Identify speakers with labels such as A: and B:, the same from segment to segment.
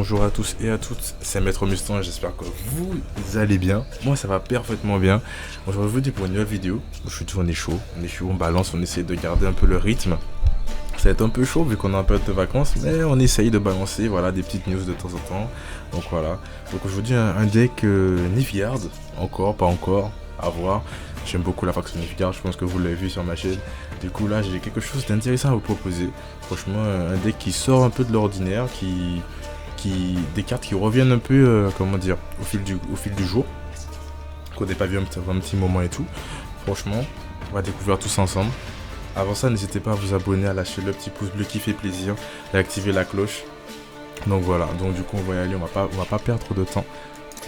A: bonjour à tous et à toutes, c'est Maître Mustang, j'espère que vous allez bien. Moi ça va parfaitement bien. Aujourd'hui pour une nouvelle vidéo, on est chaud, on balance, on essaie de garder un peu le rythme. Ça va être un peu chaud vu qu'on a un peu de vacances, mais on essaye de balancer voilà, des petites news de temps en temps. Donc voilà, donc aujourd'hui un deck Nilfgaard, encore, pas encore, à voir. J'aime beaucoup la faction Nilfgaard, je pense que vous l'avez vu sur ma chaîne. Du coup là j'ai quelque chose d'intéressant à vous proposer. Franchement un deck qui sort un peu de l'ordinaire, des cartes qui reviennent un peu, comment dire, au fil du jour. Qu'on n'ait pas vu un petit moment et tout. Franchement, on va découvrir tous ensemble. Avant ça, n'hésitez pas à vous abonner, à lâcher le petit pouce bleu qui fait plaisir, et à activer la cloche. Donc voilà, donc du coup on va y aller, on va pas perdre de temps.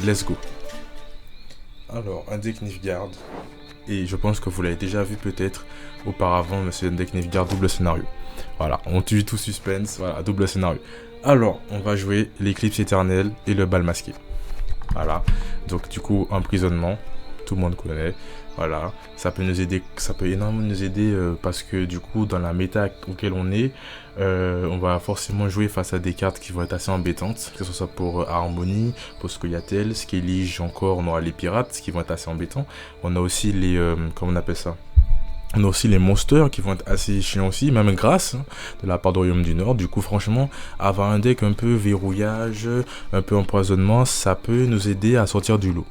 A: Let's go. Alors, un deck Nilfgaard. Et je pense que vous l'avez déjà vu peut-être auparavant, mais c'est un deck Nilfgaard double scénario. Voilà, on tue tout suspense, voilà, double scénario. Alors, on va jouer l'éclipse éternelle et le bal masqué. Voilà, donc du coup, emprisonnement, tout le monde connaît. Voilà, ça peut nous aider, ça peut énormément nous aider parce que du coup, dans la méta auquel on est, on va forcément jouer face à des cartes qui vont être assez embêtantes, que ce soit pour Harmonie, pour Scoia'tael, Skellige, encore, on aura les pirates qui vont être assez embêtants. On a aussi les, comment on appelle ça? On a aussi les monsters qui vont être assez chiants aussi, même grâce de la part du Royaume du Nord. Du coup, franchement, avoir un deck un peu verrouillage, un peu empoisonnement, ça peut nous aider à sortir du lot.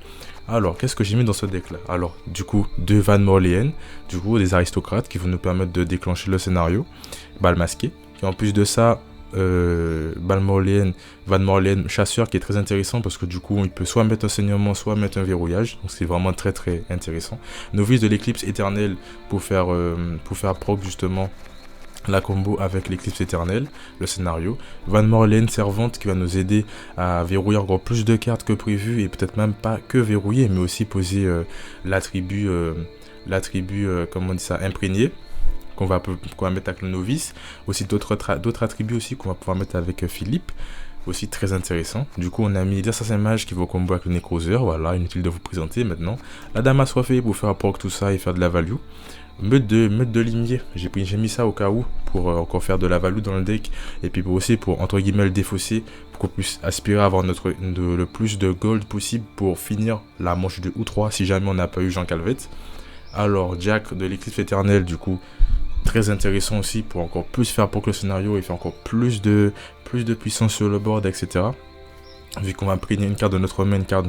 A: Alors, qu'est-ce que j'ai mis dans ce deck-là? Alors, du coup, 2 Van Morléen, du coup, des aristocrates qui vont nous permettre de déclencher le scénario. Bal masqué. Et en plus de ça, Van Morléen, chasseur qui est très intéressant parce que du coup, il peut soit mettre un saignement, soit mettre un verrouillage. Donc, c'est vraiment très très intéressant. Novice de l'éclipse éternelle pour faire proc justement la combo avec l'éclipse éternelle, le scénario. Van Morléen servante qui va nous aider à verrouiller encore plus de cartes que prévu et peut-être même pas que verrouiller mais aussi poser l'attribut, comment on dit ça, imprégné qu'on va mettre avec le novice. Aussi d'autres attributs aussi qu'on va pouvoir mettre avec Philippe. Aussi très intéressant. Du coup, on a mis l'Assassin Mage qui va combo avec le Necroseur. Voilà, inutile de vous présenter maintenant. La Dame Assoiffée pour faire proc tout ça et faire de la value. Meute de limier, j'ai mis ça au cas où pour encore faire de la value dans le deck et puis aussi pour entre guillemets le défausser pour qu'on puisse aspirer à avoir le plus de gold possible pour finir la manche 2 ou 3 si jamais on n'a pas eu Jean Calvette. Alors Jack de l'éclipse éternelle du coup très intéressant aussi pour encore plus faire pour que le scénario et faire encore plus de puissance sur le board, etc. Vu qu'on va prendre une carte de notre main, une carte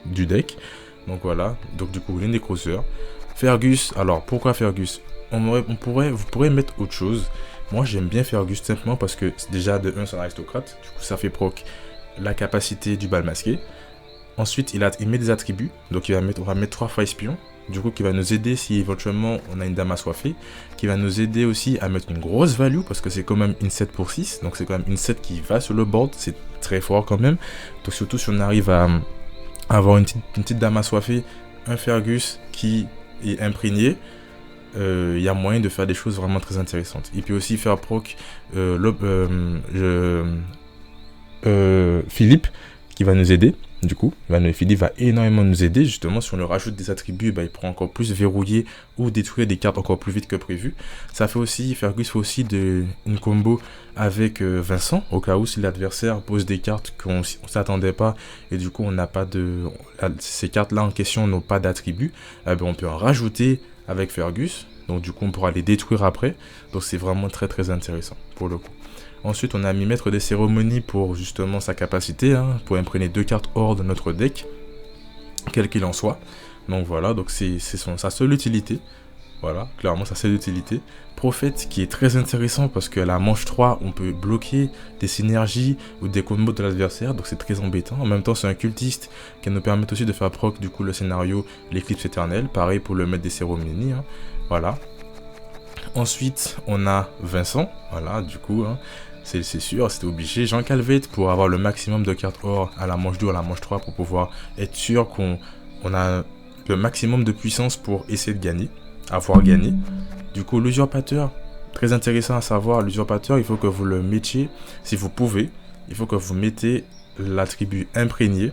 A: du deck. Donc voilà, donc du coup les Necroseurs. Fergus, alors pourquoi Fergus? Vous pourrez mettre autre chose. Moi j'aime bien Fergus simplement parce que déjà de 1 c'est un aristocrate, du coup ça fait proc la capacité du bal masqué. Ensuite il met des attributs, donc on va mettre 3 fois espion, du coup qui va nous aider si éventuellement on a une dame assoiffée, qui va nous aider aussi à mettre une grosse value parce que c'est quand même une 7 pour 6, donc c'est quand même une 7 qui va sur le board, c'est très fort quand même. Donc surtout si on arrive à avoir une petite dame assoiffée, un Fergus qui est imprégné, y a moyen de faire des choses vraiment très intéressantes. Et puis aussi faire proc Philippe qui va nous aider. Du coup, Philippe va énormément nous aider. Justement, si on leur rajoute des attributs, il pourra encore plus verrouiller ou détruire des cartes encore plus vite que prévu. Fergus fait aussi une combo avec Vincent, au cas où si l'adversaire pose des cartes qu'on ne s'attendait pas, et du coup, ces cartes-là en question n'ont pas d'attributs, on peut en rajouter avec Fergus. Donc du coup, on pourra les détruire après. Donc c'est vraiment très très intéressant pour le coup. Ensuite, on a mis maître des cérémonies pour justement sa capacité, pour imprégner 2 cartes hors de notre deck, quel qu'il en soit. Donc voilà, donc c'est sa seule utilité. Voilà, clairement sa seule utilité. Prophète qui est très intéressant parce qu'à la manche 3, on peut bloquer des synergies ou des combos de l'adversaire, donc c'est très embêtant. En même temps, c'est un cultiste qui nous permet aussi de faire proc du coup le scénario l'éclipse éternelle. Pareil pour le maître des cérémonies. Voilà. Ensuite, on a Vincent. Voilà, du coup, c'est sûr, c'était obligé. Jean Calvette pour avoir le maximum de cartes or à la manche 2 ou à la manche 3 pour pouvoir être sûr qu'on a le maximum de puissance pour essayer de gagner, avoir gagné. Du coup, l'usurpateur, très intéressant à savoir, l'usurpateur, il faut que vous le mettiez, si vous pouvez, il faut que vous mettez l'attribut imprégné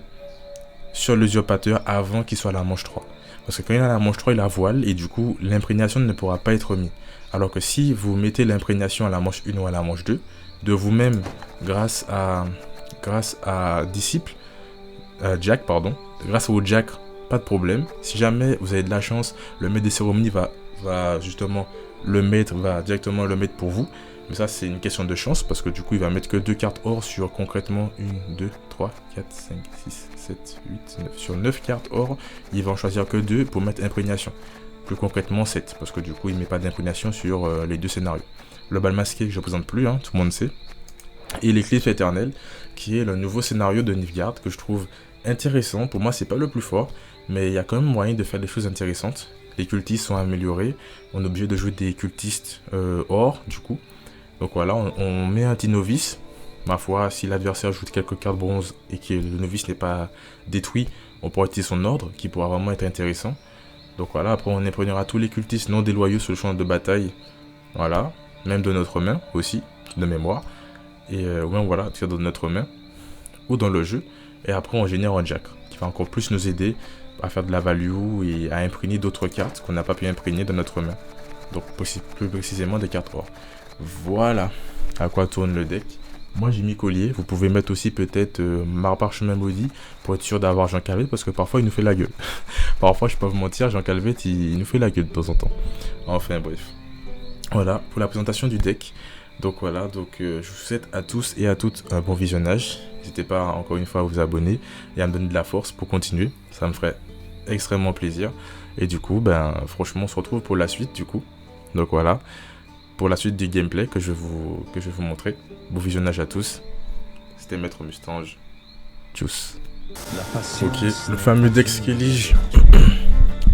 A: sur l'usurpateur avant qu'il soit à la manche 3. Parce que quand il est à la manche 3, il a voile et du coup, l'imprégnation ne pourra pas être mise. Alors que si vous mettez l'imprégnation à la manche 1 ou à la manche 2, de vous-même, grâce à grâce à Disciple, Jack, pardon. Grâce au Jack, pas de problème. Si jamais vous avez de la chance, le maître des cérémonies va justement va directement le mettre pour vous. Mais ça, c'est une question de chance parce que du coup, il va mettre que 2 cartes or sur concrètement 1, 2, 3, 4, 5, 6, 7, 8, 9. Sur 9 cartes or, il va en choisir que 2 pour mettre imprégnation. Plus concrètement 7 parce que du coup, il ne met pas d'imprégnation sur les 2 scénarios. Le bal masqué, je ne présente plus, hein, tout le monde sait. Et l'éclipse éternelle, qui est le nouveau scénario de Nilfgaard que je trouve intéressant. Pour moi, c'est pas le plus fort, mais il y a quand même moyen de faire des choses intéressantes. Les cultistes sont améliorés. On est obligé de jouer des cultistes or, du coup. Donc voilà, on met un petit novice. Ma foi, si l'adversaire joue quelques cartes bronze et que le novice n'est pas détruit, on pourra utiliser son ordre, qui pourra vraiment être intéressant. Donc voilà, après on imprégnera tous les cultistes non déloyaux sur le champ de bataille. Voilà, même de notre main aussi, de mémoire. Et ouais, voilà, de notre main ou dans le jeu. Et après on génère un Jack, qui va encore plus nous aider à faire de la value et à imprégner d'autres cartes qu'on n'a pas pu imprégner dans notre main. Donc plus précisément des cartes or. Voilà à quoi tourne le deck. Moi j'ai mis collier, vous pouvez mettre aussi peut-être parchemin maudit pour être sûr d'avoir Jean Calvet parce que parfois il nous fait la gueule. Parfois je peux pas vous mentir, Jean Calvet il nous fait la gueule de temps en temps. Enfin bref. Voilà pour la présentation du deck. Donc voilà, je vous souhaite à tous et à toutes un bon visionnage. N'hésitez pas encore une fois à vous abonner et à me donner de la force pour continuer. Ça me ferait extrêmement plaisir. Et du coup, franchement, on se retrouve pour la suite du coup. Donc voilà, pour la suite du gameplay que je vais vous montrer. Bon visionnage à tous. C'était Maître Mustange. Tchuss. Ok, le fameux deck Skellige.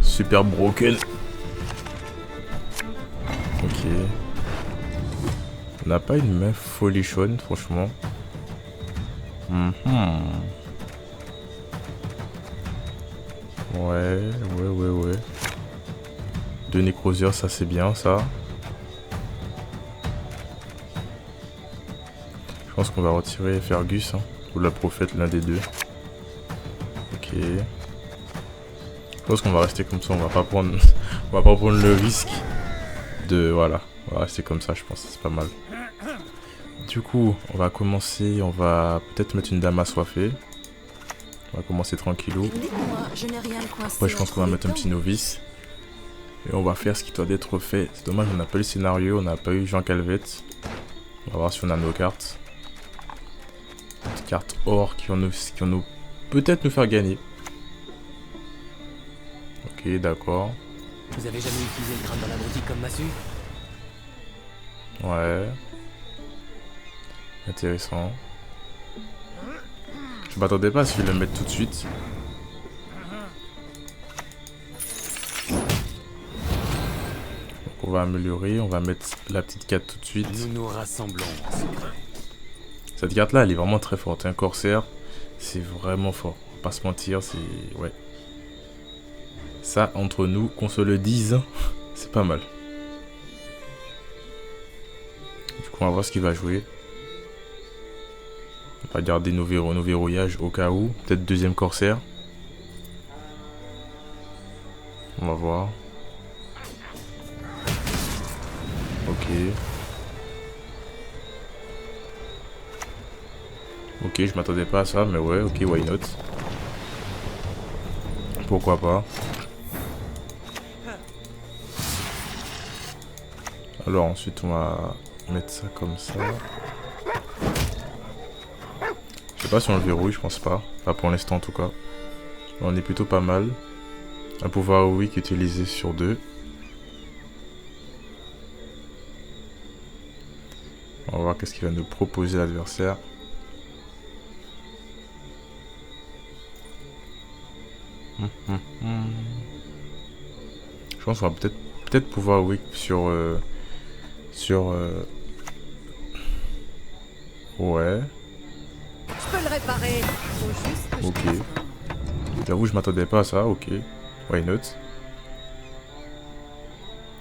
A: Super broken. Ok. On n'a pas une main folichonne, franchement. Ouais. 2 nécroseurs, ça c'est bien, ça. Je pense qu'on va retirer Fergus, hein, ou la prophète, l'un des deux. Ok. Je pense qu'on va rester comme ça, on va pas prendre le risque de... Voilà, on va rester comme ça, je pense, c'est pas mal. Du coup, on va commencer, on va peut-être mettre une dame assoiffée. On va commencer tranquillou. Après, je pense qu'on va mettre un petit novice. Et on va faire ce qui doit être fait. C'est dommage, on n'a pas eu le scénario, on n'a pas eu Jean Calvet. On va voir si on a nos cartes. Des cartes or qui vont nous peut-être nous faire gagner. Ok, d'accord.
B: Vous avez jamais utilisé le crâne dans la boutique comme massue?
A: Ouais. Intéressant. Je m'attendais pas à ce qu'il le mette tout de suite. Donc on va améliorer, on va mettre la petite carte tout de suite.
B: Nous nous rassemblons en secret.
A: Cette carte là elle est vraiment très forte. Un corsaire, c'est vraiment fort. On va pas se mentir, c'est... Ouais. Ça, entre nous, qu'on se le dise, c'est pas mal. Du coup, on va voir ce qu'il va jouer. On va garder nos verrouillages au cas où. Peut-être deuxième corsaire. On va voir. Ok. Ok, je m'attendais pas à ça, mais ouais, ok, why not. Pourquoi pas. Alors ensuite on va mettre ça comme ça. Je sais pas si on le verrouille, je pense pas. Pas pour l'instant en tout cas. On est plutôt pas mal. Un pouvoir weak utilisé sur 2. On va voir qu'est-ce qu'il va nous proposer l'adversaire. Je pense qu'on va peut-être pouvoir weak sur... Ouais.
C: Je peux le réparer. Faut juste que
A: Ok. J'avoue, je m'attendais pas à ça. Ok. Why not?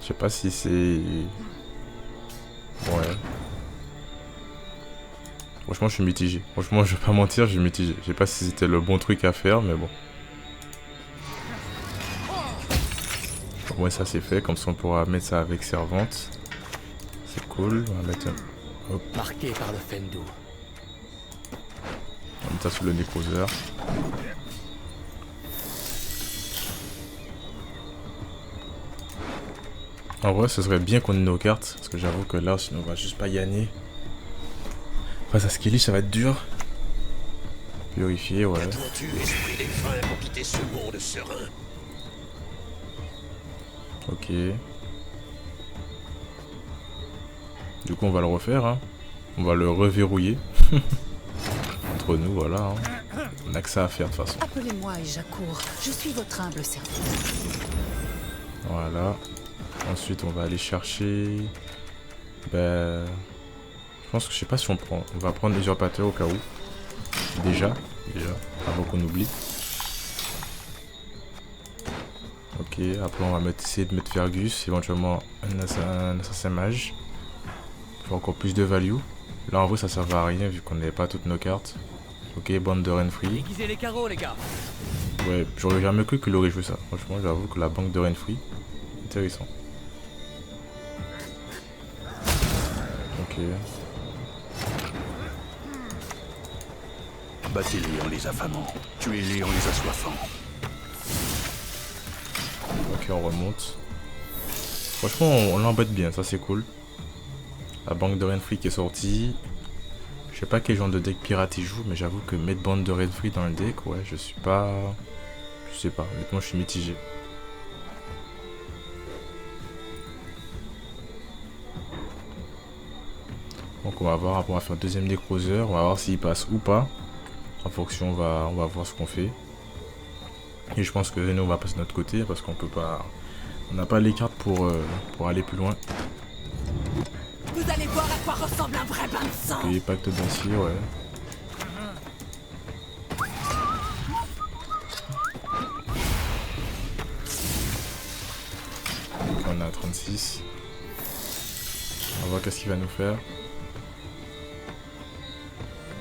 A: Je sais pas si c'est... Ouais. Franchement, je suis mitigé. Franchement, je vais pas mentir, je suis mitigé. Je sais pas si c'était le bon truc à faire, mais bon. Au moins, ça c'est fait. Comme ça, on pourra mettre ça avec servante. C'est cool. On va mettre un... Hop.
B: Marqué par le Fendu.
A: mettre ça sous le nécroseur. En vrai, ce serait bien qu'on ait nos cartes. Parce que j'avoue que là, sinon on va juste pas gagner. Face à Skelly, ça va être dur. Purifier, ouais.
D: Dois-tu esprit des freins pour quitter ce monde serein?
A: Ok. Du coup, on va le refaire. Hein. On va le reverrouiller. Entre nous, voilà. Hein. On a que ça à faire de toute façon.
C: Appelez-moi et j'accours. Je suis votre humble serviteur.
A: Voilà. Ensuite, on va aller chercher... Ben... Je pense que je sais pas si on prend... On va prendre l'usurpateur au cas où. Déjà. Avant qu'on oublie. Ok, après on va essayer de mettre Fergus, éventuellement un assassin mage. Pour encore plus de value. Là en vrai ça sert à rien vu qu'on n'avait pas toutes nos cartes. Ok, bande de Renfri.
B: Aiguisez les carreaux, les gars.
A: Ouais, j'aurais jamais cru qu'il aurait joué ça. Franchement, j'avoue que la banque de Renfri, intéressant. Ok.
D: Battez-les en les affamant. Tuez-les en les assoiffant.
A: Ok, on remonte. Franchement, on l'embête bien, ça c'est cool. La banque de Renfri qui est sortie. Je sais pas quel genre de deck pirate il joue, mais j'avoue que mettre bande de Renfri dans le deck, ouais, je suis pas... Je sais pas, honnêtement je suis mitigé. Donc on va voir, on va faire deuxième nécroseur, on va voir s'il passe ou pas. En fonction, on va voir ce qu'on fait. Et je pense que nous on va passer de notre côté parce qu'on peut pas... On n'a pas les cartes pour aller plus loin.
C: Vous allez voir à quoi ressemble un vrai bain de sang.
A: Ok, pacte d'acier, ouais. Donc on a 36. On va voir qu'est-ce qu'il va nous faire.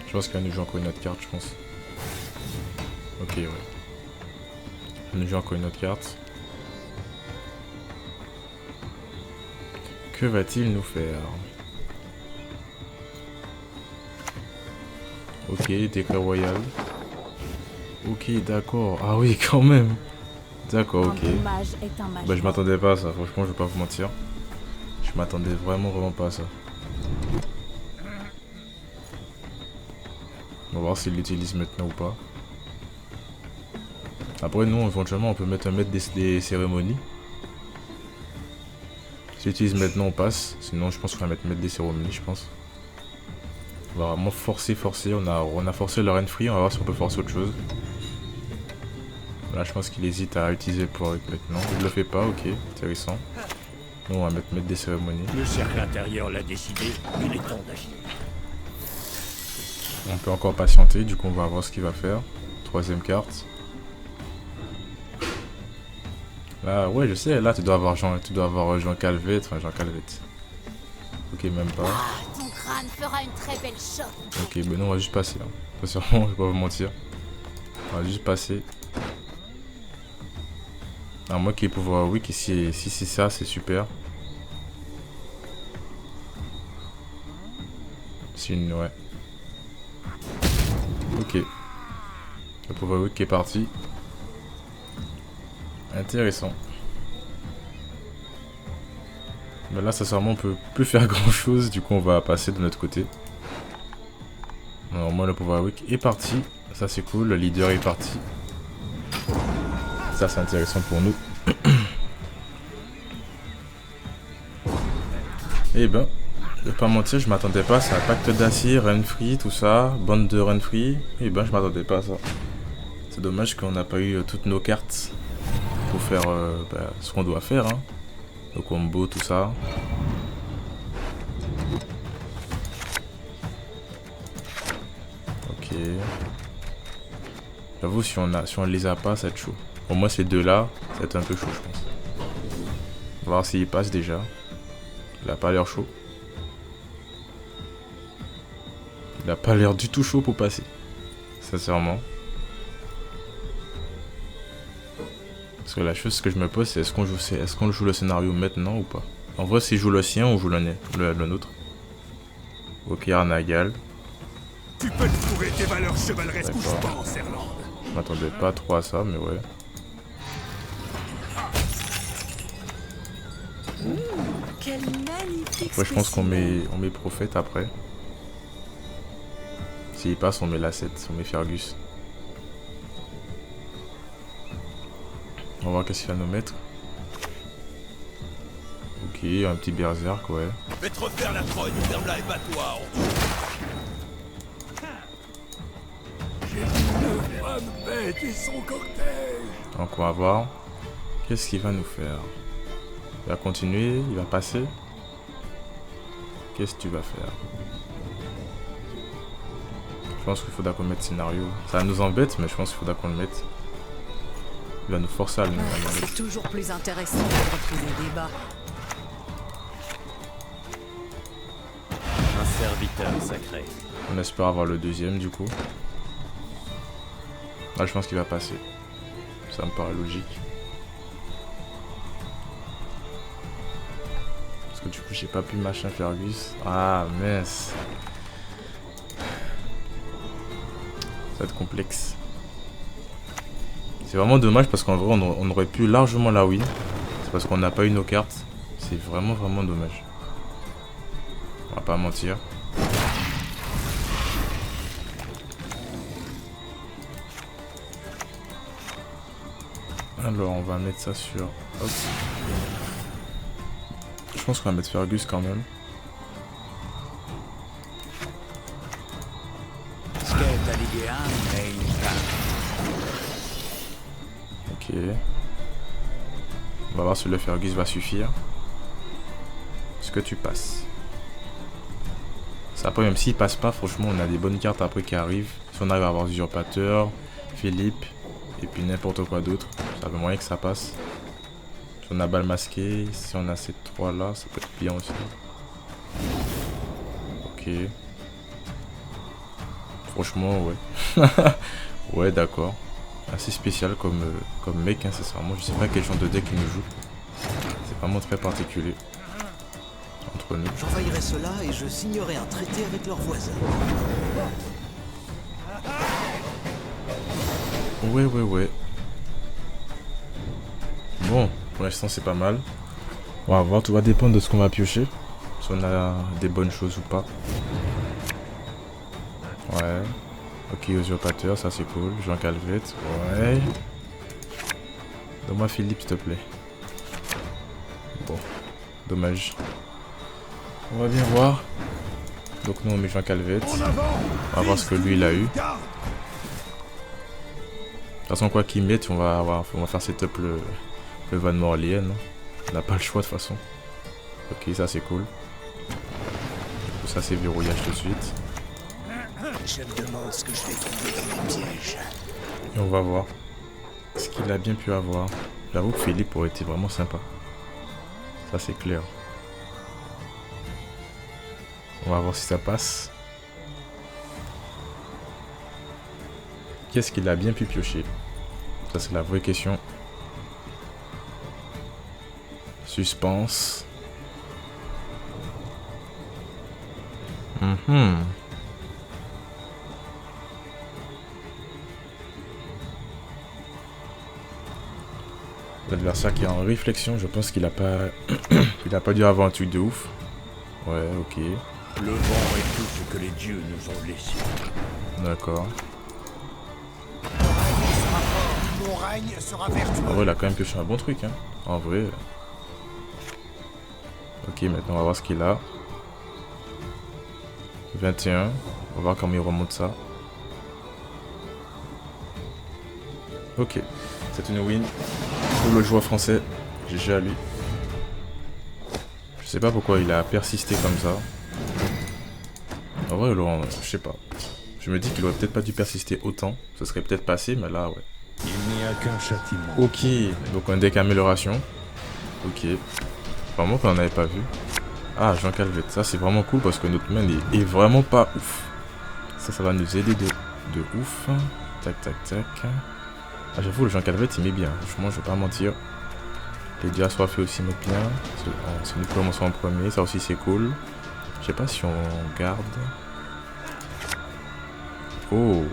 A: Je pense qu'il va nous jouer encore une autre carte, je pense. Ok, ouais. Il va nous jouer encore une autre carte. Que va-t-il nous faire? Ok, décret royal. Ok, d'accord. Ah oui, quand même. D'accord, ok. Bah, je m'attendais pas à ça, franchement, je vais pas vous mentir. Je m'attendais vraiment pas à ça. On va voir s'il l'utilise maintenant ou pas. Après, nous, éventuellement, on peut mettre un maître des cérémonies. Si l'utilise maintenant, on passe. Sinon, je pense qu'on va mettre maître des cérémonies, je pense. On va vraiment forcer. On a forcé le Renfri, on va voir si on peut forcer autre chose. Là, je pense qu'il hésite à utiliser pour maintenant. Il le fait pas, ok, intéressant. Nous, on va mettre des cérémonies.
D: Le cercle intérieur l'a décidé, il est temps d'agir.
A: On peut encore patienter, du coup, on va voir ce qu'il va faire. Troisième carte. Là, ouais, je sais, là, tu dois avoir Jean Calvet, enfin, Jean Calvet. Ok, même pas.
E: Ton crâne fera une très belle choc.
A: Ok, ben non, on va juste passer. Hein. Sincèrement, je vais pas vous mentir. On va juste passer. À moins qu'il pouvoir, oui, que si c'est ça, c'est super. C'est une, ouais. Ok. Le pouvoir oui qui est parti. Intéressant. Mais là, sincèrement, on peut plus faire grand chose. Du coup, on va passer de notre côté. Alors, moi, le pouvoir week est parti. Ça, c'est cool. Le leader est parti. Ça, c'est intéressant pour nous. Eh ben, je vais pas mentir, je m'attendais pas à ça. Pacte d'acier, Renfri, tout ça. Bande de Renfri. Eh ben, je m'attendais pas à ça. C'est dommage qu'on n'a pas eu toutes nos cartes pour faire ce qu'on doit faire. Hein. Le combo, tout ça. Ok. J'avoue, si on les a pas, ça va être chaud. Pour moi, ces deux-là, ça va être un peu chaud, je pense. On va voir s'il passe déjà. Il a pas l'air chaud. Il a pas l'air du tout chaud pour passer. Sincèrement. Parce que la chose que je me pose, c'est est-ce qu'on joue le scénario maintenant ou pas? En vrai, s'il joue le sien, on joue le nôtre. Ok, Arnagal.
D: Tu peux te prouver tes valeurs chevaleresques où je
A: D'accord.
D: pense, Erland.
A: Je m'attendais pas trop à ça, mais ouais.
C: Quel magnifique
A: Ouais, je pense qu'on
C: spécimen.
A: met Prophète après. S'il passe, on met Lassette, on met Fergus. On va voir qu'est-ce qu'il va nous mettre. Ok, un petit berserk, ouais.
D: Je vais te refaire la trogne, ferme-la et bats-toi. J'ai une femme bête et son cortège.
A: Donc on va voir. Qu'est-ce qu'il va nous faire? Il va continuer, il va passer. Qu'est-ce que tu vas faire? Je pense qu'il faudra qu'on mette scénario. Ça nous embête, mais je pense qu'il faudra qu'on le mette. Il va nous forcer à le mettre.
C: C'est toujours plus intéressant de refuser les débats.
B: Un serviteur sacré.
A: On espère avoir le deuxième du coup. Là je pense qu'il va passer. Ça me paraît logique. Parce que du coup j'ai pas pu machin Fergus. Ah mince. Ça va être complexe. C'est vraiment dommage parce qu'en vrai on aurait pu largement la win. C'est parce qu'on n'a pas eu nos cartes. C'est vraiment dommage. On va pas mentir. Alors on va mettre ça sur... Hop. Je pense qu'on va mettre Fergus quand même. Ok. On va voir si le Fergus va suffire. Est-ce que tu passes? Ça après même s'il passe pas, franchement on a des bonnes cartes après qui arrivent. Si on arrive à avoir Usurpateur, Philippe, et puis n'importe quoi d'autre, ça veut moyen que ça passe. Si on a Bal Masqué, si on a ces trois là, ça peut être bien aussi. Ok. Franchement ouais. Ouais d'accord. Assez spécial comme mec, hein, sincèrement. Je sais pas quel genre de deck il nous joue. C'est vraiment très particulier. Entre nous.
F: J'envahirai cela et je signerai un traité avec leurs voisins.
A: Ouais. Bon, pour l'instant c'est pas mal. On va voir, tout va dépendre de ce qu'on va piocher. Si on a des bonnes choses ou pas. Ouais. Ok, Usurpateur, ça c'est cool. Jean Calvette, ouais. Donne-moi Philippe s'il te plaît. Bon, dommage. On va bien voir. Donc nous on met Jean Calvette. On va voir ce que lui il a eu. De toute façon quoi qu'il mette, on va faire setup le Van Morlien. On n'a pas le choix de toute façon. Ok, ça c'est cool. Du coup ça c'est verrouillage tout de suite.
F: Je me demande ce que je vais trouver dans les pièges.
A: Et on va voir ce qu'il a bien pu avoir. J'avoue que Philippe aurait été vraiment sympa. Ça c'est clair. On va voir si ça passe. Qu'est-ce qu'il a bien pu piocher? Ça c'est la vraie question. Suspense. L'adversaire qui est en réflexion, je pense qu'il a pas il a pas dû avoir un truc de ouf. Ouais, ok.
D: Le vent est tout ce que les dieux nous ont laissé.
A: D'accord.
F: Mon règne sera vertueux.
A: En vrai, il a quand même pioché un bon truc, hein. En vrai. Ok, maintenant on va voir ce qu'il a. 21. On va voir comment il remonte ça. Ok. C'est une win. Pour le joueur français. GG à lui. Je sais pas pourquoi il a persisté comme ça. En vrai, Laurent, je sais pas. Je me dis qu'il aurait peut-être pas dû persister autant. Ce serait peut-être passé, mais là, ouais.
D: Il n'y a qu'un châtiment.
A: Ok, donc un deck amélioration. Ok. Vraiment qu'on n'en avait pas vu. Ah, Jean Calvette, ça c'est vraiment cool parce que notre main est vraiment pas ouf. Ça va nous aider de ouf. Tac, tac, tac. Ah, j'avoue, le Jean Calvette il met bien. Franchement, je vais pas mentir. Les dieux assoiffés aussi mettent bien. Si nous commençons en premier, ça aussi c'est cool. Je sais pas si on garde. Oh.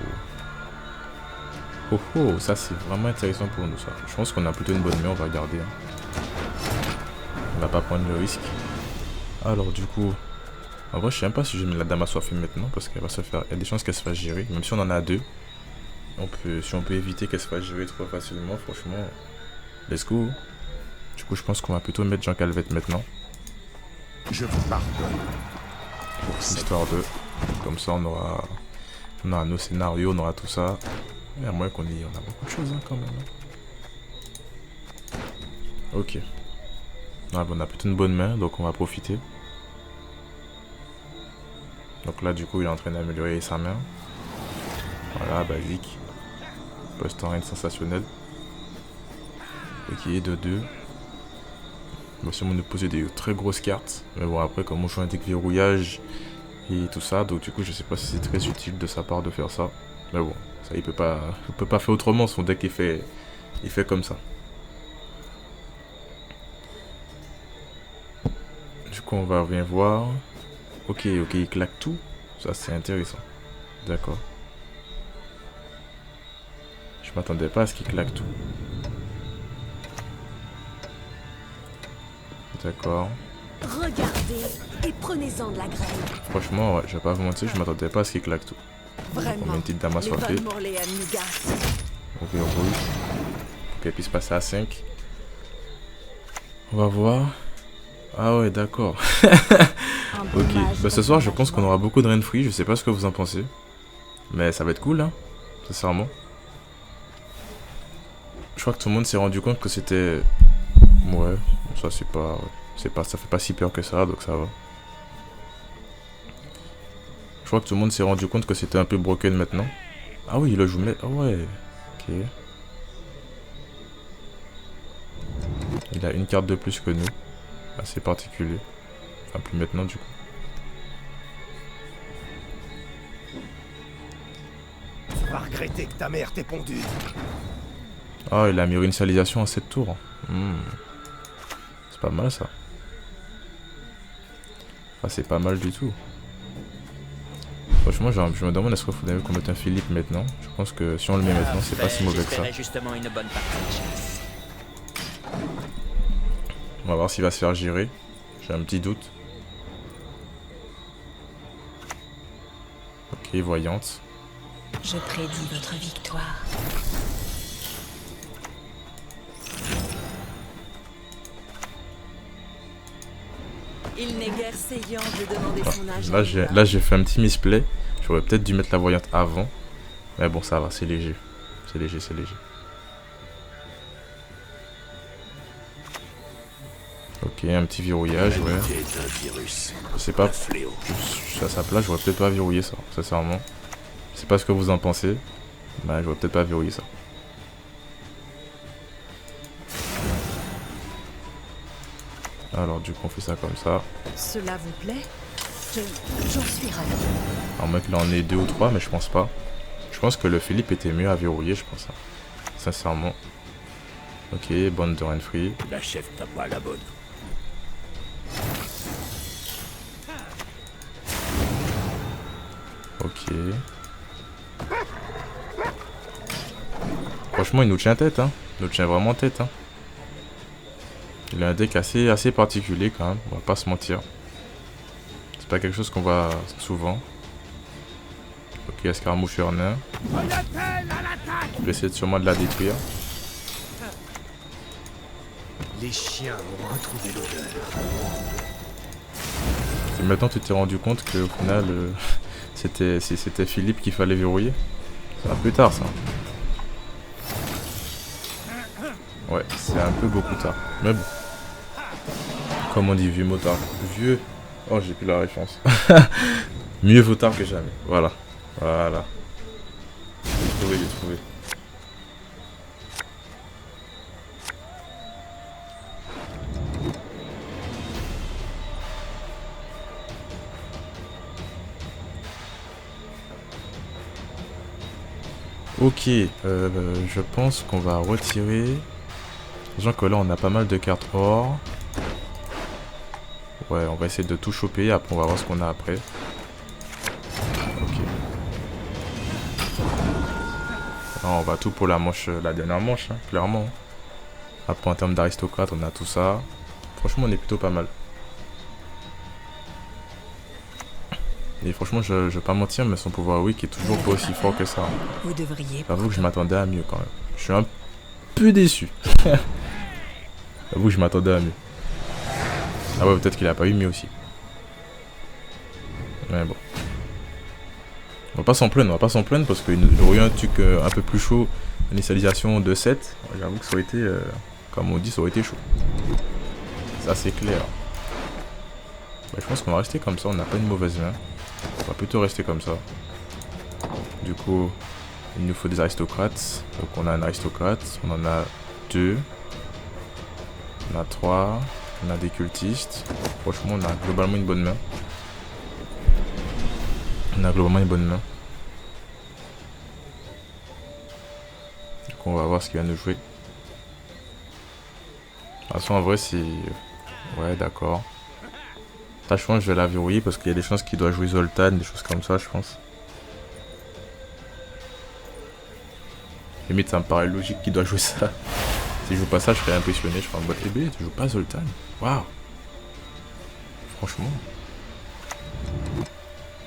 A: Oh oh, ça c'est vraiment intéressant pour nous ça. Je pense qu'on a plutôt une bonne main, on va regarder. Hein. On va pas prendre le risque. Alors du coup, en vrai je sais même pas si je mets la dame assoiffée maintenant parce qu'elle va se faire. Il y a des chances qu'elle se fasse gérer, même si on en a deux. Si on peut éviter qu'elle se fasse gérer trop facilement, franchement, let's go. Du coup je pense qu'on va plutôt mettre Jean Calvette maintenant.
F: Je vous pardonne.
A: Histoire de. Comme ça on aura nos scénarios, on aura tout ça. Et à moins qu'on ait. On a beaucoup de choses hein, quand même. Ok. Ah, bon, on a plutôt une bonne main, donc on va profiter. Donc là du coup il est en train d'améliorer sa main. Voilà, basique. Post en reine sensationnel. Ok, 2-2. Bon, si on nous posait des très grosses cartes. Mais bon après comme on joue un deck verrouillage et tout ça, donc du coup je sais pas si c'est très utile de sa part de faire ça. Mais bon, ça il peut pas faire autrement, son deck il fait comme ça. Du coup on va bien voir. Ok, il claque tout. Ça c'est intéressant. D'accord. Je m'attendais pas à ce qu'il claque tout. D'accord.
C: Regardez et prenez-en de la graine.
A: Franchement, ouais, je vais pas vous mentir, je m'attendais pas à ce qu'il claque tout. On met
C: Vraiment.
A: une petite dame assoiffée.
C: Les Van Morléans nous gâtent.
A: On verrouille. Pour qu'elle puisse passer à 5. On va voir. Ah ouais, d'accord. Ok. Bah, ce soir, je pense qu'on aura beaucoup de rain free. Je sais pas ce que vous en pensez. Mais ça va être cool, hein. Sincèrement. Je crois que tout le monde s'est rendu compte que c'était... Ouais, ça c'est pas... ça fait pas si peur que ça, donc ça va. Je crois que tout le monde s'est rendu compte que c'était un peu broken maintenant. Ah oui, le jumelé. Ah ouais. Ok. Il a une carte de plus que nous. Assez particulier. Enfin, plus maintenant du coup.
F: Tu vas regretter que ta mère t'ait pondu.
A: Ah, il a mis réinitialisation à 7 tours. C'est pas mal ça. Enfin, c'est pas mal du tout. Franchement, je me demande est-ce qu'il faudrait qu'on mette un Philippe maintenant. Je pense que si on le met maintenant, c'est pas si mauvais que ça.
B: Justement une bonne partie de chasse.
A: On va voir s'il va se faire gérer. J'ai un petit doute. Ok, voyante.
C: Je prédis votre victoire. Il n'est guère saillant de demander son âge.
A: Là, j'ai fait un petit misplay. J'aurais peut-être dû mettre la voyante avant. Mais bon, ça va, c'est léger. C'est léger. Ok, un petit verrouillage, ouais. Je sais pas. Je suis à sa place, j'aurais peut-être pas verrouillé ça, sincèrement. Je sais pas ce que vous en pensez. Mais j'aurais peut-être pas verrouillé ça. Alors du coup on fait ça comme ça.
C: Cela vous plaît? J'en suis ravi.
A: Alors mec là on est 2 ou 3 mais je pense pas. Je pense que le Philippe était mieux à verrouiller je pense. Hein. Sincèrement. Ok, bonne de rain free.
D: La chef t'a pas la bonne.
A: Ok. Franchement il nous tient tête hein. Il nous tient vraiment tête hein. Il a un deck assez particulier quand même, on va pas se mentir. C'est pas quelque chose qu'on voit souvent. Ok, escarmoucheur nain. Je vais essayer sûrement de la détruire.
F: Les chiens ont retrouvé l'odeur.
A: Et maintenant tu t'es rendu compte qu'au final c'était Philippe qu'il fallait verrouiller. Ça va plus tard ça. Ouais, c'est un peu beaucoup tard. Mais bon. Comme on dit, vieux motard. Vieux. Oh, j'ai plus la référence. Mieux vaut tard que jamais. Voilà. Voilà. J'ai trouvé. Ok. Je pense qu'on va retirer... Sachant que là on a pas mal de cartes or. Ouais, on va essayer de tout choper, après on va voir ce qu'on a après. Ok. Non, on va tout pour la manche, la dernière manche, hein, clairement. Après, en termes d'aristocrate, on a tout ça. Franchement, on est plutôt pas mal. Et franchement, je vais pas mentir, mais son pouvoir weak est toujours pas aussi fort que ça.
C: Vous devriez.
A: J'avoue que je m'attendais à mieux quand même. Je suis un peu déçu. J'avoue que je m'attendais à mieux. Ah ouais, peut-être qu'il a pas eu mieux aussi. Mais bon. On va pas s'en plaindre parce qu'il nous aurait eu un truc un peu plus chaud. Initialisation de 7. J'avoue que ça aurait été, comme on dit, ça aurait été chaud. Ça c'est clair. Bah, je pense qu'on va rester comme ça, on n'a pas une mauvaise main. On va plutôt rester comme ça. Du coup, il nous faut des aristocrates. Donc on a un aristocrate, on en a 2. On a 3. On a des cultistes. Franchement, on a globalement une bonne main. Donc on va voir ce qu'il va nous jouer. De toute façon, en vrai, c'est... Ouais, d'accord. Ça, je pense que je vais la verrouiller parce qu'il y a des chances qu'il doit jouer Zoltan, des choses comme ça, je pense. Limite, ça me paraît logique qu'il doit jouer ça. Si je joue pas ça, je serais impressionné. Je serais en mode, eh bien, tu joues pas Zoltan. Waouh. Franchement.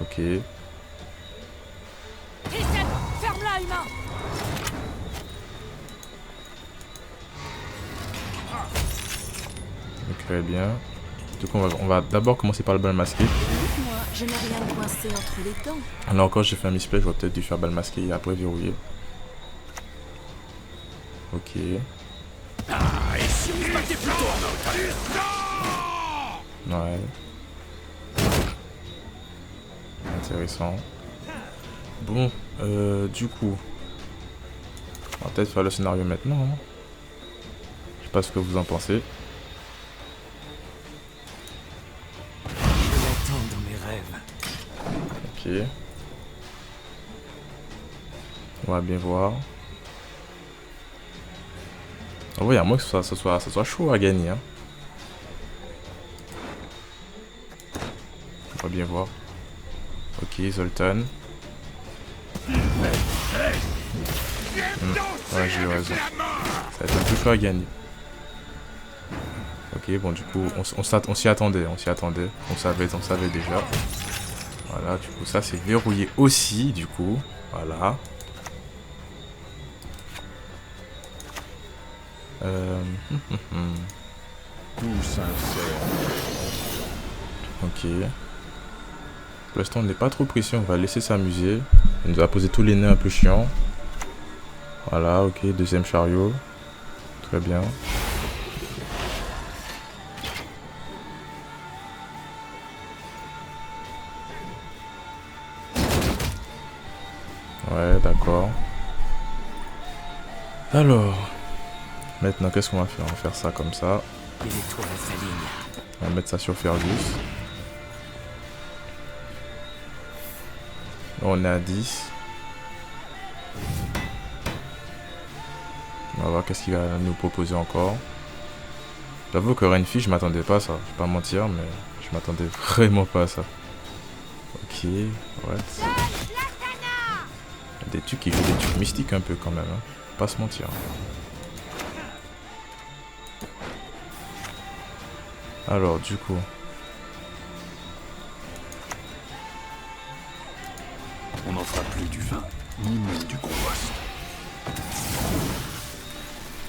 A: Ok.
E: Ferme-la, humain.
A: Très bien. Du coup, on va d'abord commencer par le bal masqué.
C: Moi, je n'ai rien coincé entre les dents.
A: Alors encore, j'ai fait un misplay, je vais peut-être dû faire bal masqué et après verrouiller. Ok.
D: Ah, et si on se battait plutôt en autre?
A: Ouais. Intéressant. Bon, du coup, on va peut-être faire le scénario maintenant. Hein. Je sais pas ce que vous en pensez.
F: Je l'entends dans mes rêves.
A: Ok. On va bien voir. En vrai, à moins que ça soit chaud à gagner. Hein. On va bien voir. Ok, Zoltan. Ouais, j'ai eu raison. Ça va être un peu chaud à gagner. Ok, bon, du coup, on s'y attendait. On savait déjà. Voilà, du coup, ça c'est verrouillé aussi, du coup. Voilà.
D: Tout sincère.
A: Ok. Pour l'instant, on n'est pas trop pressé, on va laisser s'amuser. Il nous a posé tous les nœuds un peu chiants. Voilà, ok, deuxième chariot. Très bien. Ouais, d'accord. Alors, maintenant, qu'est-ce qu'on va faire? On va faire ça comme ça.
F: Et l'étoile s'aligne.
A: On va mettre ça sur Fergus. On est à 10. On va voir qu'est-ce qu'il va nous proposer encore. J'avoue que Renfi, je m'attendais pas à ça. Je vais pas mentir, mais je m'attendais vraiment pas à ça. Ok, what? Des trucs qui jouent des trucs mystiques un peu quand même. Hein. Pas se mentir. Alors, du coup.
D: On n'en fera plus du vin, ni même du compost.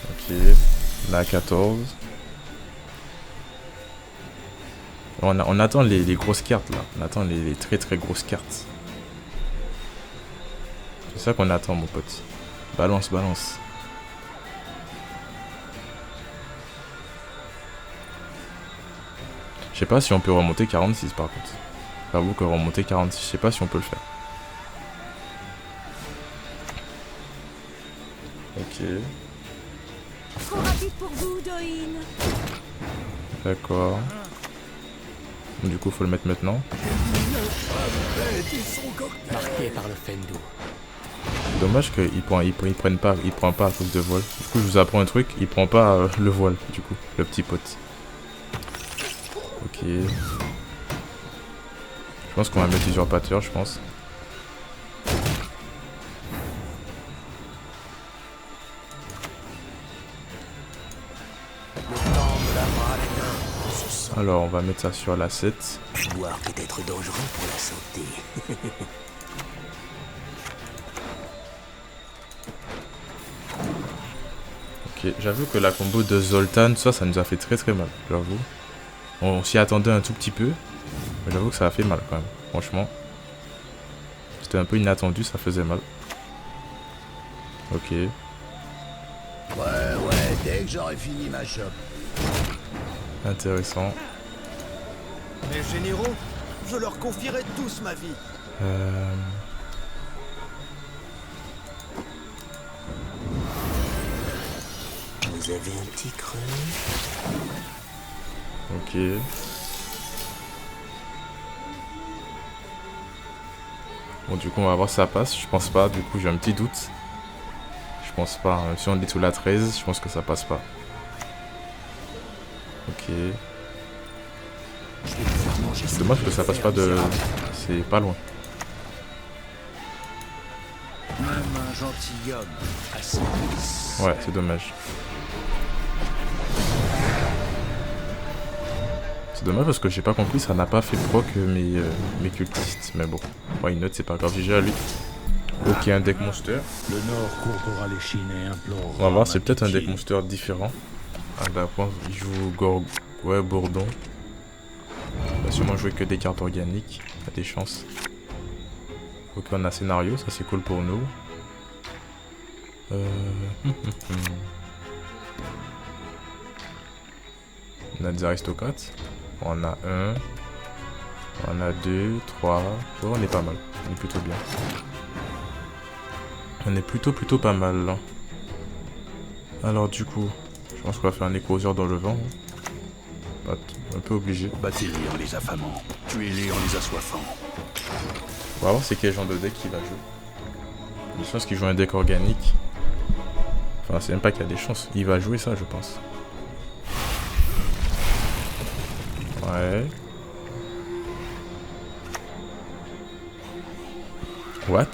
A: Ok, là 14. On attend les grosses cartes là. On attend les très très grosses cartes. C'est ça qu'on attend, mon pote. Balance, balance. Je sais pas si on peut remonter 46 par contre. J'avoue que remonter 46, je sais pas si on peut le faire. Ok.
C: Trop rapide pour vous, Doin.
A: D'accord. Du coup, faut le mettre maintenant.
F: Marqué par le Fendu.
A: Dommage qu'il prenne pas, il prend pas à cause de voile. Du coup, je vous apprends un truc, il prend pas le voile, du coup, le petit pote. Ok. Je pense qu'on va mettre usurpateur, je pense. Alors, on va mettre ça sur la 7.
F: Boire peut être dangereux pour la santé.
A: Ok, j'avoue que la combo de Zoltan, ça nous a fait très mal, j'avoue. On s'y attendait un tout petit peu, mais j'avoue que ça a fait mal quand même, franchement. C'était un peu inattendu, ça faisait mal. Ok.
F: Ouais, dès que j'aurai fini ma chope.
A: Intéressant.
F: Mes généraux, je leur confierai tous ma vie. Vous avez un petit creux?
A: Ok. Bon, du coup, on va voir si ça passe. Je pense pas, du coup, j'ai un petit doute. Je pense pas. Hein. Si on est sous la 13, je pense que ça passe pas. Ok. C'est dommage que ça passe pas de... C'est pas loin.
F: Même un gentilhomme assez lisse.
A: Ouais, c'est dommage. C'est dommage parce que j'ai pas compris, ça n'a pas fait proc mes cultistes. Mais bon, why not, c'est pas grave, GG à lui. Ok, un deck monster.
D: Le Nord courra les Chines et implorera.
A: On va voir, c'est peut-être un
D: pitié.
A: deck monster différent. Ah d'accord, il joue ouais, Bourdon. Il va sûrement jouer que des cartes organiques. Il y a des chances. Ok, on a scénario, ça c'est cool pour nous. On a des aristocrates. On a un. On a 2, 3. Oh, on est pas mal. On est plutôt bien. On est plutôt pas mal. Là. Alors du coup, je pense qu'on va faire un écroseur dans le vent. Un peu obligé.
D: Battez-les en les affamant, tuez-les en les assoiffant.
A: On va voir c'est quel genre de deck il va jouer. Il y a des chances qu'il joue un deck organique. Enfin, c'est même pas qu'il y a des chances. Il va jouer ça, je pense. Ouais. What?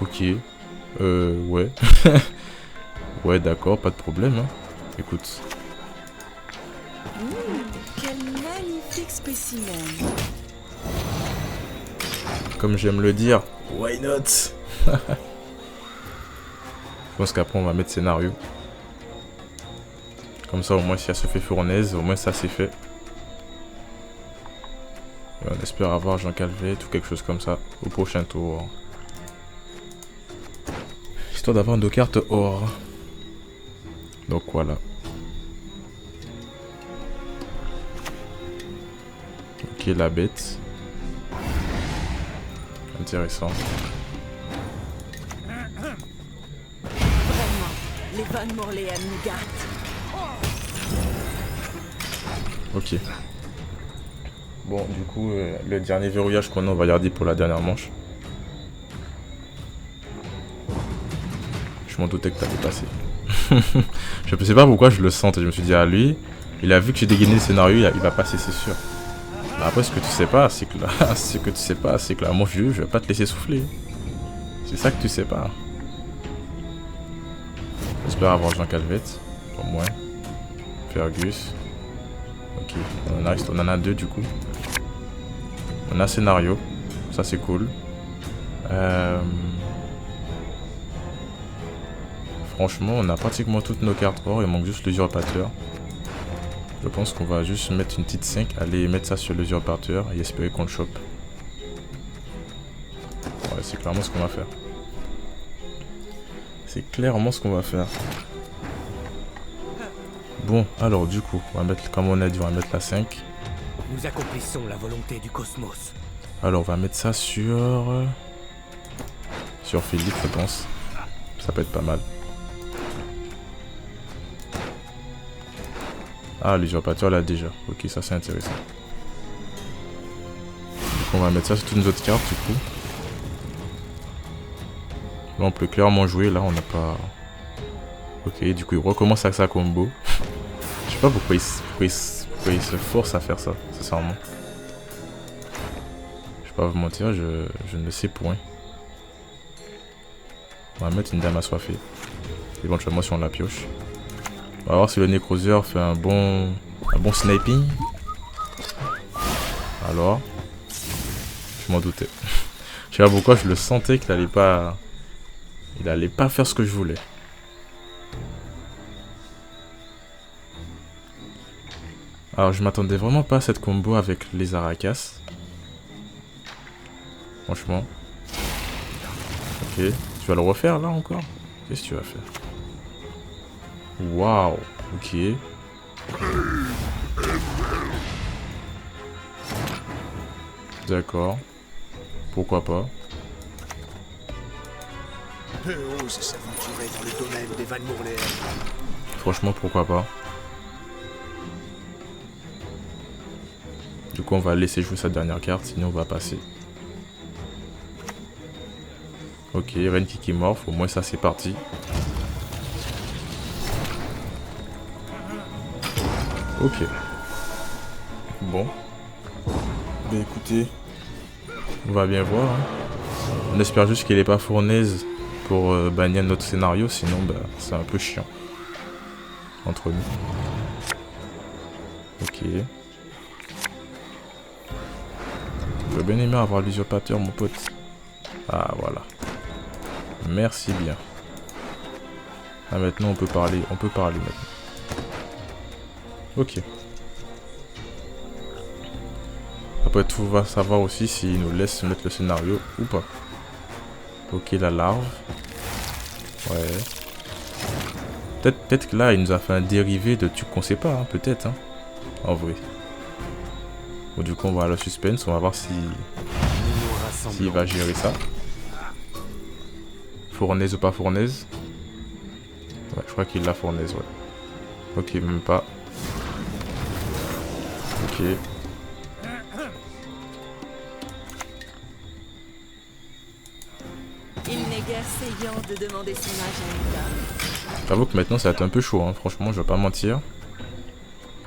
A: Ok. Ouais. Ouais, d'accord, pas de problème. Hein. Écoute.
C: Quel magnifique spécimen.
A: Comme j'aime le dire, why not? Je pense qu'après on va mettre scénario. Comme ça au moins si elle se fait fournaise, au moins ça c'est fait. Et on espère avoir Jean Calvet ou quelque chose comme ça au prochain tour. Histoire d'avoir nos cartes or. Donc voilà. Ok, la bête. Intéressant.
C: Vraiment, les Van Morlean nous gâtent.
A: Ok. Bon, du coup, le dernier verrouillage qu'on a, on va garder pour la dernière manche. Je m'en doutais que t'allais passer. Je sais pas pourquoi je le sentais. Je me suis dit, ah lui, il a vu que j'ai dégainé le scénario, il va passer, c'est sûr. Mais après, ce que tu sais pas, c'est que là, mon vieux, je vais pas te laisser souffler. C'est ça que tu sais pas. J'espère avoir Jean Calvet, au moins. Fergus. Ok, on en a deux du coup. On a scénario, ça c'est cool. Franchement, on a pratiquement toutes nos cartes or, il manque juste l'usurpateur. Je pense qu'on va juste mettre une petite 5, aller mettre ça sur l'usurpateur et espérer qu'on le chope. Ouais, c'est clairement ce qu'on va faire. C'est clairement ce qu'on va faire. Bon, alors du coup, on va mettre, comme on a dit, on va mettre la 5.
F: Nous accomplissons la volonté du cosmos.
A: Alors on va mettre ça sur Philippe, je pense. Ça peut être pas mal. Ah, l'usurpateur là déjà. Ok, ça c'est intéressant. Donc, on va mettre ça sur toutes nos autres cartes du coup. Là on peut clairement jouer, là on n'a pas... Ok, du coup il recommence avec sa combo. Je sais pas pourquoi il se force à faire ça, sincèrement. Je vais pas vous mentir, je ne sais point. On va mettre une dame assoiffée. Éventuellement si on la pioche. On va voir si le Necrozeur fait un bon sniping. Alors, je m'en doutais. Je sais pas pourquoi je le sentais qu'il allait pas... Il allait pas faire ce que je voulais. Alors je m'attendais vraiment pas à cette combo avec les Aracas. Franchement. Ok. Tu vas le refaire là encore? Qu'est-ce que tu vas faire? Waouh. Ok. D'accord. Pourquoi pas.
F: Eux osent s'aventurer dans le domaine des Van Moorléen.
A: Franchement, pourquoi pas. Du coup, on va laisser jouer sa dernière carte, sinon on va passer. Ok, Ren Kikimorph, au moins ça c'est parti. Ok. Bon. Bah écoutez, on va bien voir. Hein. On espère juste qu'il n'est pas fournaise pour bannir notre scénario, sinon bah, c'est un peu chiant. Entre nous. Ok. J'aurais bien aimé avoir l'usurpateur, mon pote. Ah, voilà. Merci bien. Ah, maintenant, on peut parler maintenant. Ok. Après tout, on va savoir aussi s'il nous laisse mettre le scénario ou pas. Ok, la larve. Ouais. Peut-être que là, il nous a fait un dérivé de trucs qu'on sait pas, hein, peut-être. Hein, en vrai. Bon, du coup, on va à la suspense. On va voir s'il va gérer ça. Fournaise ou pas fournaise? Ouais, je crois qu'il l'a fournaise, ouais. Ok, même pas. Ok.
C: Il n'est guère saignant de demander son âge à une dame.
A: J'avoue que maintenant ça va être un peu chaud, hein. Franchement, je vais pas mentir.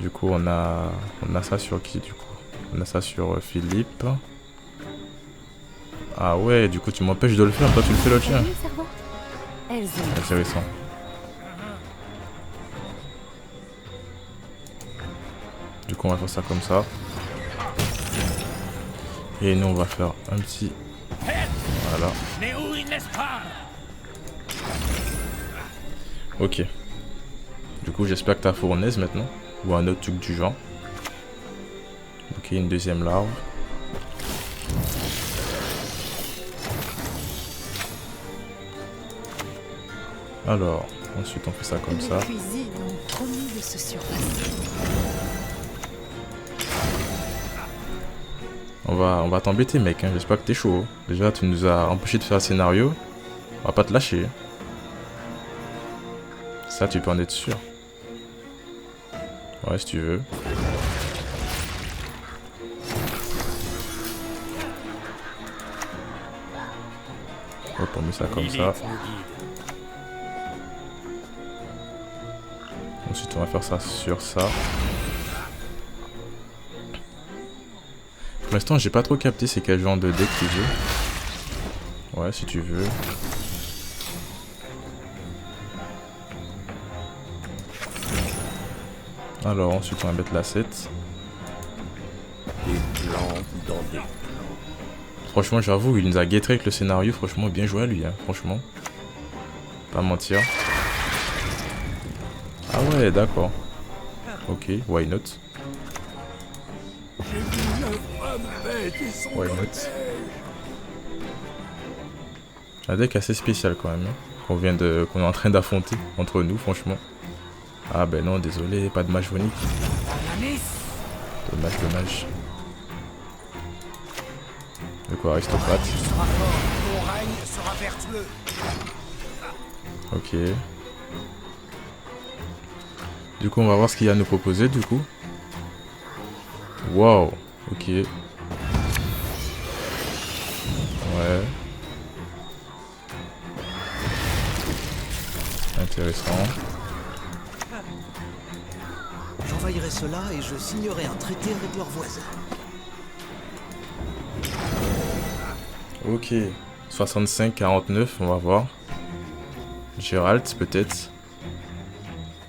A: Du coup, on a ça sur qui, du coup? On a ça sur Philippe. Ah ouais, du coup, tu m'empêches de le faire. Toi, tu le fais le tien. Intéressant. Du coup, on va faire ça comme ça. Et nous, on va faire un petit... Voilà. Ok. Du coup, j'espère que t'as fournaise maintenant. Ou un autre truc du genre. Ok, une deuxième larve. Alors, ensuite on fait ça comme ça.
C: Cuisine ont promis de se surpasser.
A: On va t'embêter, mec, hein. J'espère que t'es chaud. Déjà, tu nous as empêché de faire le scénario. On va pas te lâcher. Ça, tu peux en être sûr. Ouais, si tu veux. Hop, on met ça comme ça. Ensuite, on va faire ça sur ça. Pour l'instant, j'ai pas trop capté c'est quel genre de deck tu veux. Ouais, si tu veux. Alors, ensuite, on va mettre la 7.
D: Des plans dans des...
A: Franchement, j'avoue, il nous a guetté avec le scénario. Franchement, bien joué à lui, hein. Franchement. Pas mentir. Ah ouais, d'accord. Ok, why not? Why not? Un deck assez spécial quand même, hein, qu'on est en train d'affronter entre nous, franchement. Ah ben non, désolé, pas de mage phonique. Dommage. De quoi, aristocrate? Ok. Du coup, on va voir ce qu'il y a à nous proposer, du coup. Wow, ok. Ouais. Intéressant.
F: J'envahirai cela et je signerai un traité avec leurs voisins.
A: Ok. 65, 49, on va voir. Gérald, peut-être.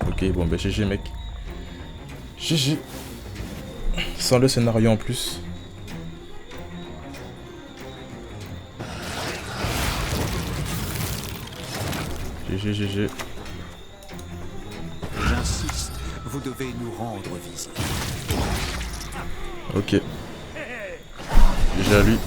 A: Ok, bon, bah GG, mec. GG. Sans le scénario en plus. GG, GG.
G: J'insiste, vous devez nous rendre visite.
A: Ok. GG à lui.